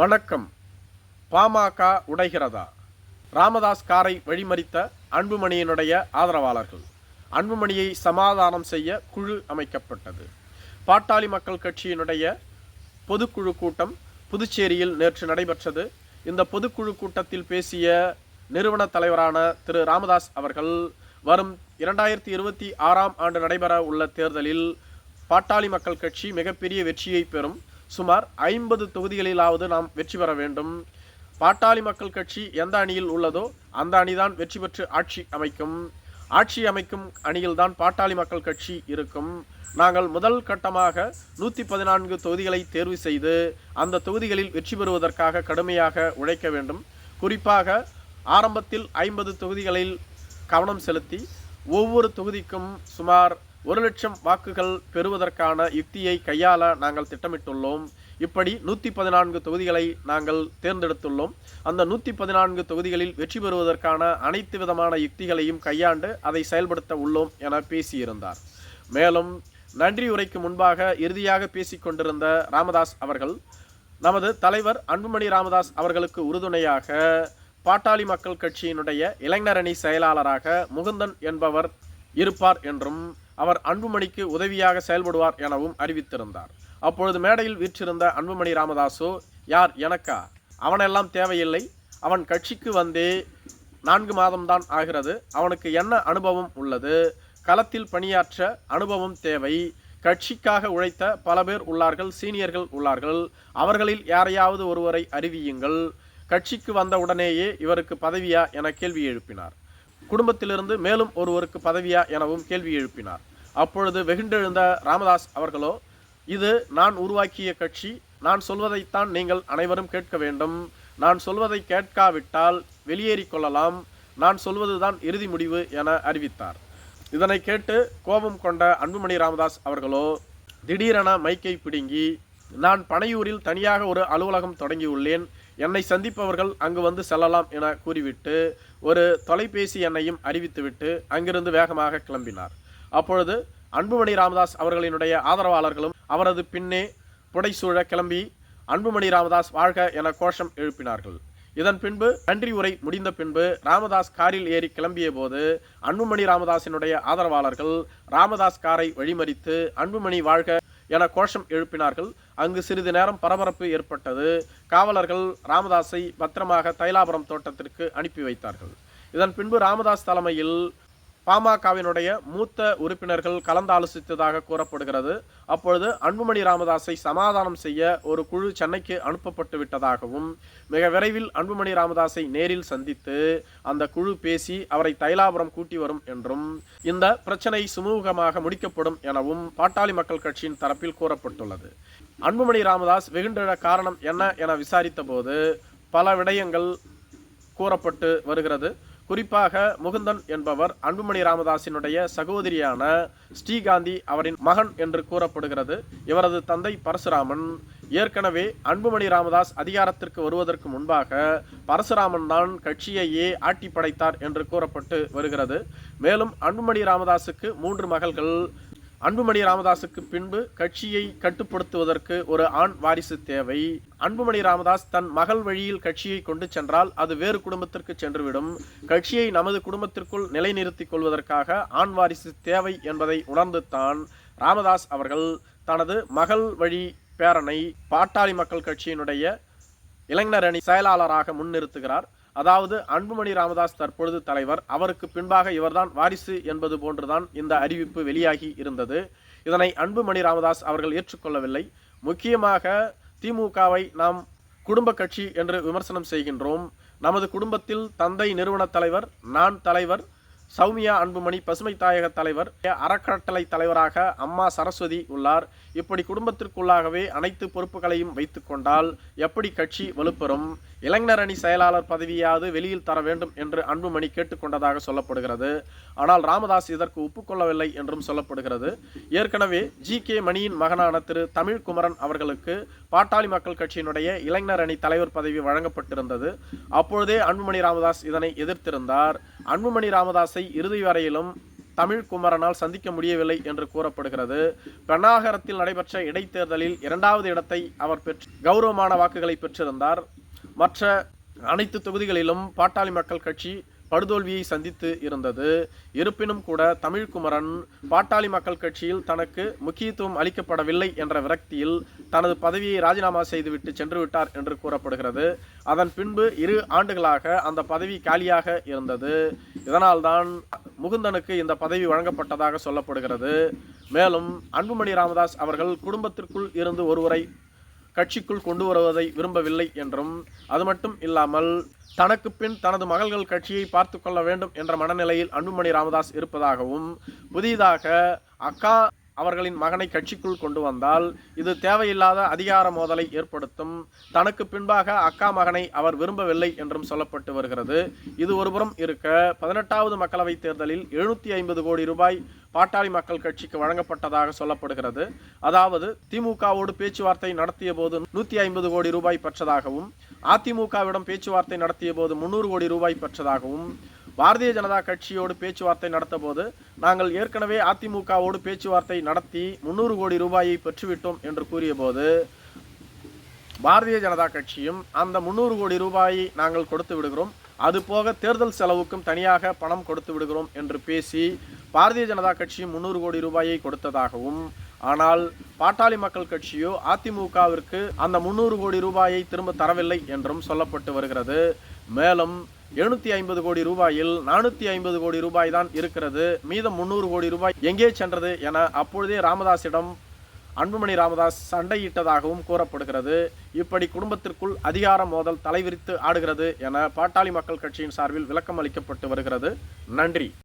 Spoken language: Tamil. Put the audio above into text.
வணக்கம். பாமக உடைகிறதா? ராமதாஸ் காரை வழிமறித்த அன்புமணியினுடைய ஆதரவாளர்கள். அன்புமணியை சமாதானம் செய்ய குழு அமைக்கப்பட்டது. பாட்டாளி மக்கள் கட்சியினுடைய பொதுக்குழு கூட்டம் புதுச்சேரியில் நேற்று நடைபெற்றது. இந்த பொதுக்குழு கூட்டத்தில் பேசிய நிறுவன தலைவரான திரு ராமதாஸ் அவர்கள், வரும் 2026ஆம் ஆண்டு நடைபெற உள்ள தேர்தலில் பாட்டாளி மக்கள் கட்சி மிகப்பெரிய வெற்றியை பெறும். சுமார் 50 தொகுதிகளிலாவது நாம் வெற்றி பெற வேண்டும். பாட்டாளி மக்கள் கட்சி எந்த அணியில் உள்ளதோ அந்த அணிதான் வெற்றி பெற்று ஆட்சி அமைக்கும் அணியில்தான் பாட்டாளி மக்கள் கட்சி இருக்கும். நாங்கள் முதல் கட்டமாக 114 தொகுதிகளை தேர்வு செய்து அந்த தொகுதிகளில் வெற்றி பெறுவதற்காக கடுமையாக உழைக்க வேண்டும். குறிப்பாக ஆரம்பத்தில் 50 தொகுதிகளில் கவனம் செலுத்தி ஒவ்வொரு தொகுதிக்கும் சுமார் 1 லட்சம் வாக்குகள் பெறுவதற்கான யுக்தியை கையாள நாங்கள் திட்டமிட்டுள்ளோம். இப்படி 114 தொகுதிகளை நாங்கள் தேர்ந்தெடுத்துள்ளோம். அந்த 114 தொகுதிகளில் வெற்றி பெறுவதற்கான அனைத்து விதமான யுக்திகளையும் கையாண்டு அதை செயல்படுத்த உள்ளோம் என பேசியிருந்தார். மேலும் நன்றி உரைக்கு முன்பாக இறுதியாக பேசிக்கொண்டிருந்த ராமதாஸ் அவர்கள், நமது தலைவர் அன்புமணி ராமதாஸ் அவர்களுக்கு உறுதுணையாக பாட்டாளி மக்கள் கட்சியினுடைய இளைஞரணி செயலாளராக முகுந்தன் என்பவர் இருப்பார் என்றும், அவர் அன்புமணிக்கு உதவியாக செயல்படுவார் எனவும் அறிவித்திருந்தார். அப்பொழுது மேடையில் வீற்றிருந்த அன்புமணி ராமதாசோ, யார் எனக்கா? அவனெல்லாம் தேவையில்லை. அவன் கட்சிக்கு வந்தே 4 மாதம்தான் ஆகிறது. அவனுக்கு என்ன அனுபவம் உள்ளது? களத்தில் பணியாற்ற அனுபவம் தேவை. கட்சிக்காக உழைத்த பல பேர் உள்ளார்கள், சீனியர்கள் உள்ளார்கள். அவர்களில் யாரையாவது ஒருவரை அறிவியுங்கள். கட்சிக்கு வந்த உடனேயே இவருக்கு பதவியா என கேள்வி எழுப்பினார். குடும்பத்திலிருந்து மேலும் ஒருவருக்கு பதவியா எனவும் கேள்வி எழுப்பினார். அப்பொழுது வெகுண்டெழுந்த ராமதாஸ் அவர்களோ, இது நான் உருவாக்கிய கட்சி. நான் சொல்வதைத்தான் நீங்கள் அனைவரும் கேட்க வேண்டும். நான் சொல்வதை கேட்காவிட்டால் வெளியேறி கொள்ளலாம். நான் சொல்வதுதான் இறுதி முடிவு என அறிவித்தார். இதனை கேட்டு கோபம் கொண்ட அன்புமணி ராமதாஸ் அவர்களோ திடீரென மைக்கை பிடுங்கி, நான் பனையூரில் தனியாக ஒரு அலுவலகம் தொடங்கியுள்ளேன். என்னை சந்திப்பவர்கள் அங்கு வந்து செல்லலாம் என கூறிவிட்டு ஒரு தொலைபேசி எண்ணையும் அறிவித்துவிட்டு அங்கிருந்து வேகமாக கிளம்பினார். அப்பொழுது அன்புமணி ராமதாஸ் அவர்களினுடைய ஆதரவாளர்களும் அவரது பின்னே புடைசூழ கிளம்பி அன்புமணி ராமதாஸ் வாழ்க என கோஷம் எழுப்பினார்கள். இதன் பின்பு நன்றி உரை முடிந்த பின்பு ராமதாஸ் காரில் ஏறி கிளம்பிய போது அன்புமணி ராமதாஸினுடைய ஆதரவாளர்கள் ராமதாஸ் காரை வழிமறித்து அன்புமணி வாழ்க என கோஷம் எழுப்பினார்கள். அங்கு சிறிது நேரம் பரபரப்பு ஏற்பட்டது. காவலர்கள் ராமதாஸை பத்திரமாக தைலாபுரம் தோட்டத்திற்கு அனுப்பி வைத்தார்கள். இதன் பின்பு ராமதாஸ் தலைமையில் பாமகவினுடைய மூத்த உறுப்பினர்கள் கலந்தாலோசித்ததாக கூறப்படுகிறது. அப்பொழுது அன்புமணி ராமதாஸை சமாதானம் செய்ய ஒரு குழு சென்னைக்கு அனுப்பப்பட்டு விட்டதாகவும், மிக விரைவில் அன்புமணி ராமதாஸை நேரில் சந்தித்து அந்த குழு பேசி அவரை தைலாபுரம் கூட்டி வரும் என்றும், இந்த பிரச்சனை சுமூகமாக முடிக்கப்படும் எனவும் பாட்டாளி மக்கள் கட்சியின் தரப்பில் கூறப்பட்டுள்ளது. அன்புமணி ராமதாஸ் வெகுண்டெழ காரணம் என்ன என விசாரித்த போது பல விடயங்கள் கூறப்பட்டு வருகிறது. குறிப்பாக முகுந்தன் என்பவர் அன்புமணி ராமதாஸினுடைய சகோதரியான ஸ்ரீகாந்தி அவரின் மகன் என்று கூறப்படுகிறது. இவரது தந்தை பரசுராமன். ஏற்கனவே அன்புமணி ராமதாஸ் அதிகாரத்திற்கு வருவதற்கு முன்பாக பரசுராமன் தான் கட்சியையே ஆட்டி படைத்தார் என்று கூறப்பட்டு வருகிறது. மேலும் அன்புமணி ராமதாஸுக்கு 3 மகள்கள். அன்புமணி ராமதாஸுக்கு பின்பு கட்சியை கட்டுப்படுத்துவதற்கு ஒரு ஆண் வாரிசு தேவை. அன்புமணி ராமதாஸ் தன் மகள் வழியில் கட்சியை கொண்டு சென்றால் அது வேறு குடும்பத்திற்கு சென்றுவிடும். கட்சியை நமது குடும்பத்திற்குள் நிலைநிறுத்திக் கொள்வதற்காக ஆண் வாரிசு தேவை என்பதை உணர்ந்துதான் ராமதாஸ் அவர்கள் தனது மகள் வழி பேரனை பாட்டாளி மக்கள் கட்சியினுடைய இளைஞரணி செயலாளராக முன்னிறுத்துகிறார். அதாவது அன்புமணி ராமதாஸ் தற்பொழுது தலைவர், அவருக்கு பின்பாக இவர்தான் வாரிசு என்பது போன்றுதான் இந்த அறிவிப்பு வெளியாகி இருந்தது. இதனை அன்புமணி ராமதாஸ் அவர்கள் ஏற்றுக்கொள்ளவில்லை. முக்கியமாக திமுகவை நாம் குடும்ப கட்சி என்று விமர்சனம் செய்கின்றோம். நமது குடும்பத்தில் தந்தை நிறுவன தலைவர், நான் தலைவர், சௌமியா அன்புமணி பசுமை தாயக தலைவர், அறக்கட்டளை தலைவராக அம்மா சரஸ்வதி உள்ளார். இப்படி குடும்பத்திற்குள்ளாகவே அனைத்து பொறுப்புகளையும் வைத்து கொண்டால் எப்படி கட்சி வலுப்பெறும்? இளைஞரணி செயலாளர் பதவியாவது வெளியில் தர வேண்டும் என்று அன்புமணி கேட்டுக்கொண்டதாக சொல்லப்படுகிறது. ஆனால் ராமதாஸ் இதற்கு ஒப்புக்கொள்ளவில்லை என்றும் சொல்லப்படுகிறது. ஏற்கனவே ஜி.கே. மணியின் மகனான திரு தமிழ்குமரன் அவர்களுக்கு பாட்டாளி மக்கள் கட்சியினுடைய இளைஞரணி தலைவர் பதவி வழங்கப்பட்டிருந்தது. அப்பொழுதே அன்புமணி ராமதாஸ் இதனை எதிர்த்திருந்தார். அன்புமணி ராமதாஸை இறுதி வரையிலும் தமிழ்குமரனால் சந்திக்க முடியவில்லை என்று கூறப்படுகிறது. பெண்ணாகரத்தில் நடைபெற்ற இடைத்தேர்தலில் 2வது இடத்தை அவர் கௌரவமான வாக்குகளை பெற்றிருந்தார். மற்ற அனைத்து தொகுதிகளிலும் பாட்டாளி மக்கள் கட்சி படுதோல்வியை சந்தித்து இருந்தது. இருப்பினும் கூட தமிழ்குமரன் பாட்டாளி மக்கள் கட்சியில் தனக்கு முக்கியத்துவம் அளிக்கப்படவில்லை என்ற விரக்தியில் தனது பதவியை ராஜினாமா செய்துவிட்டு சென்று விட்டார் என்று கூறப்படுகிறது. அதன் பின்பு 2 ஆண்டுகளாக அந்த பதவி காலியாக இருந்தது. இதனால்தான் முகுந்தனுக்கு இந்த பதவி வழங்கப்பட்டதாக சொல்லப்படுகிறது. மேலும் அன்புமணி ராமதாஸ் அவர்கள் குடும்பத்திற்குள் இருந்து ஒருவரை கட்சிக்குள் கொண்டு வருவதை விரும்பவில்லை என்றும், அது மட்டும் இல்லாமல் தனக்கு பின் தனது மகள்கள் கட்சியை பார்த்து கொள்ள வேண்டும் என்ற மனநிலையில் அன்புமணி ராமதாஸ் இருப்பதாகவும், புதிதாக அக்கா அவர்களின் மகனை கட்சிக்குள் கொண்டு வந்தால் இது தேவையில்லாத அதிகார மோதலை ஏற்படுத்தும், தனக்கு பின்பாக அக்கா மகனை அவர் விரும்பவில்லை என்றும் சொல்லப்பட்டு வருகிறது. இது ஒருபுறம் இருக்க 18வது மக்களவைத் தேர்தலில் 750 கோடி ரூபாய் பாட்டாளி மக்கள் கட்சிக்கு வழங்கப்பட்டதாக சொல்லப்படுகிறது. அதாவது திமுகவோடு பேச்சுவார்த்தை நடத்திய போது 150 கோடி ரூபாய் பெற்றதாகவும், அதிமுகவிடம் பேச்சுவார்த்தை நடத்திய போது 300 கோடி ரூபாய் பெற்றதாகவும், பாரதிய ஜனதா கட்சியோடு பேச்சுவார்த்தை நடத்த போது நாங்கள் ஏற்கனவே அதிமுகவோடு பேச்சுவார்த்தை நடத்தி 300 கோடி ரூபாயை பெற்றுவிட்டோம் என்று கூறிய போது பாரதிய ஜனதா கட்சியும் அந்த 300 கோடி ரூபாயை நாங்கள் கொடுத்து விடுகிறோம், அது போக தேர்தல் செலவுக்கும் தனியாக பணம் கொடுத்து விடுகிறோம் என்று பேசி பாரதிய ஜனதா கட்சியும் 300 கோடி ரூபாயை கொடுத்ததாகவும், ஆனால் பாட்டாளி மக்கள் கட்சியோ அதிமுகவிற்கு அந்த 300 கோடி ரூபாயை திரும்ப தரவில்லை என்றும் சொல்லப்பட்டு வருகிறது. மேலும் 750 கோடி ரூபாயில் 450 கோடி ரூபாய் தான் இருக்கிறது, மீதம் 300 கோடி ரூபாய் எங்கே சென்றது என அப்பொழுதே ராமதாஸிடம் அன்புமணி ராமதாஸ் சண்டையிட்டதாகவும் கூறப்படுகிறது. இப்படி குடும்பத்திற்குள் அதிகார மோதல் தலைவிரித்து ஆடுகிறது என பாட்டாளி மக்கள் கட்சியின் சார்பில் விளக்கம் அளிக்கப்பட்டு வருகிறது. நன்றி.